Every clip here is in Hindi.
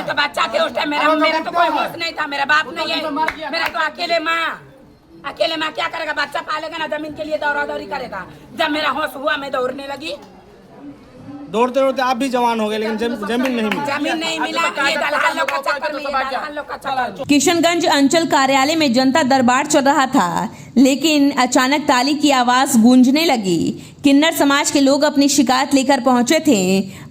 तो बच्चा के उस टाइम मेरा तो कोई होश नहीं था, मेरा बाप नहीं है, मेरा तो अकेले माँ क्या करेगा? बच्चा पालेगा ना, जमीन के लिए दौड़ा दौड़ी करेगा। जब मेरा होश हुआ मैं दौड़ने लगी। दौड़ते दौड़ते आप भी जवान हो गए, लेकिन जमीन नहीं मिली। जमीन नहीं मिला। ये दलाल लोग का चक्कर में, दलाल लोग का चक्कर। किशनगंज अंचल कार्यालय में जनता दरबार चल रहा था, लेकिन अचानक ताली की आवाज गूंजने लगी। किन्नर समाज के लोग अपनी शिकायत लेकर पहुंचे थे।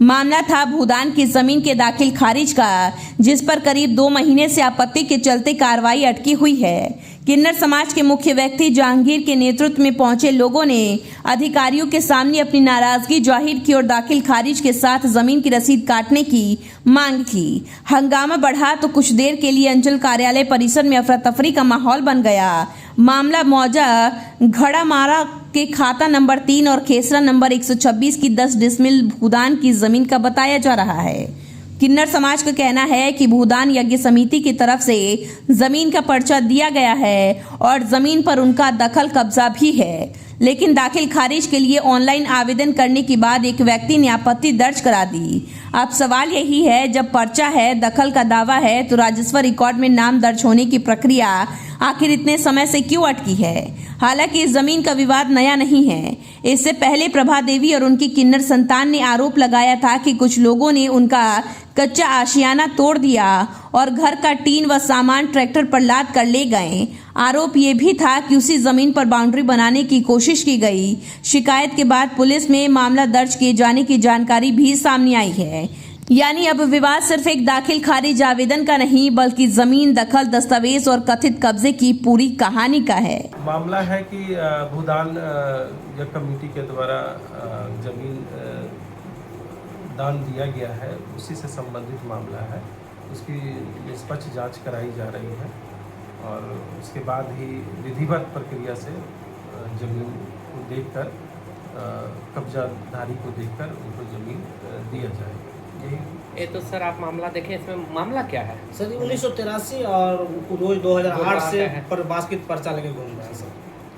मामला था भूदान की जमीन के दाखिल खारिज का, जिस पर करीब 2 महीने से आपत्ति के चलते कार्रवाई अटकी हुई है। किन्नर समाज के मुख्य व्यक्ति जहांगीर के नेतृत्व में पहुंचे लोगों ने अधिकारियों के सामने अपनी नाराजगी जाहिर की और दाखिल खारिज के साथ जमीन की रसीद काटने की मांग की। हंगामा बढ़ा तो कुछ देर के लिए अंचल कार्यालय परिसर में अफरा तफरी का माहौल बन गया। मामला मौजा घड़ामारा के खाता नंबर 3 और खेसरा नंबर 126 की 10 डिसमिल भूदान की जमीन का बताया जा रहा है। किन्नर समाज का कहना है कि भूदान यज्ञ समिति की तरफ से जमीन का पर्चा दिया गया है और जमीन पर उनका दखल कब्जा भी है, लेकिन दाखिल खारिज के लिए ऑनलाइन आवेदन करने के बाद एक व्यक्ति ने आपत्ति दर्ज करा दी। अब सवाल यही है, जब पर्चा है, दखल का दावा है, तो राजस्व रिकॉर्ड में नाम दर्ज होने की प्रक्रिया आखिर इतने समय से क्यों अटकी है? हालांकि इस जमीन का विवाद नया नहीं है। इससे पहले प्रभा देवी और उनकी किन्नर संतान ने आरोप लगाया था कि कुछ लोगों ने उनका कच्चा आशियाना तोड़ दिया और घर का टीन व सामान ट्रैक्टर पर लाद कर ले गए। आरोप ये भी था कि उसी जमीन पर बाउंड्री बनाने की कोशिश की गई। शिकायत के बाद पुलिस में मामला दर्ज किए जाने की जानकारी भी सामने आई है। यानी अब विवाद सिर्फ एक दाखिल खारिज आवेदन का नहीं, बल्कि जमीन दखल, दस्तावेज और कथित कब्जे की पूरी कहानी का है। मामला है कि भूदान यज्ञ कमेटी के द्वारा जमीन दान दिया गया है, उसी से संबंधित मामला है। उसकी निष्पक्ष जांच कराई जा रही है और उसके बाद ही विधिवत प्रक्रिया से जमीन को देखकर, कब्जाधारी को देखकर उनको जमीन दिया जाएगा। ये तो सर आप मामला देखें, इसमें मामला क्या है? सर 1983 और रोज 2008 से प्रवास की पर्चा लगे घूम रहा है सर।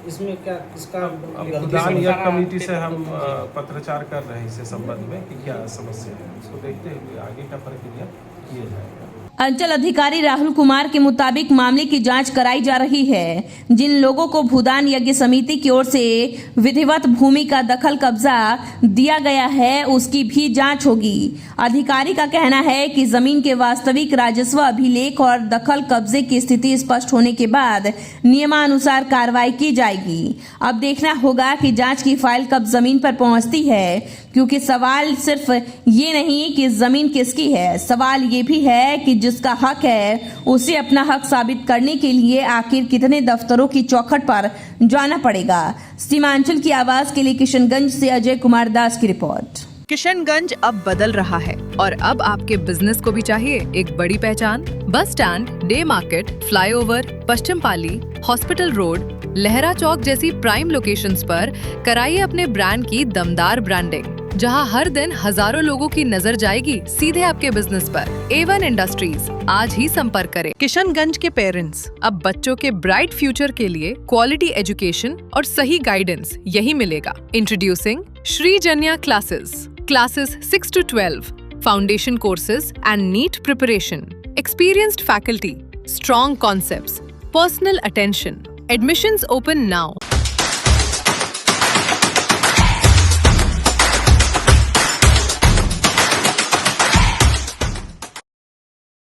इसमें क्या इसका भूदान यज्ञ कमेटी से हम पत्राचार कर रहे हैं इस संबंध में कि क्या समस्या है, उसको देखते हुए आगे का प्रक्रिया किया जाएगा। अंचल अधिकारी राहुल कुमार के मुताबिक मामले की जांच कराई जा रही है। जिन लोगों को भूदान यज्ञ समिति की ओर से विधिवत भूमि का दखल कब्जा दिया गया है, उसकी भी जांच होगी। अधिकारी का कहना है कि जमीन के वास्तविक राजस्व अभिलेख और दखल कब्जे की स्थिति स्पष्ट होने के बाद नियमानुसार कार्रवाई की जाएगी। अब देखना होगा कि जांच की फाइल कब जमीन पर पहुंचती है, क्योंकि सवाल सिर्फ ये नहीं कि जमीन किसकी है, सवाल ये भी है कि जिसका हक है उसे अपना हक साबित करने के लिए आखिर कितने दफ्तरों की चौखट पर जाना पड़ेगा। सीमांचल की आवाज के लिए किशनगंज से अजय कुमार दास की रिपोर्ट। किशनगंज अब बदल रहा है और अब आपके बिजनेस को भी चाहिए एक बड़ी पहचान। Bus stand, day market, flyover, Paschim Pali, hospital road, Lahra Chowk जैसी प्राइम लोकेशंस पर कराइए अपने ब्रांड की दमदार ब्रांडिंग, जहां हर दिन हजारों लोगों की नजर जाएगी सीधे आपके बिजनेस पर। A1 इंडस्ट्रीज, आज ही संपर्क करें। किशनगंज के पेरेंट्स, अब बच्चों के ब्राइट फ्यूचर के लिए क्वालिटी एजुकेशन और सही गाइडेंस यही मिलेगा। Introducing Shri Janya classes 6 to 12, foundation courses and NEET preparation, experienced faculty, strong concepts, personal attention. Admissions open now.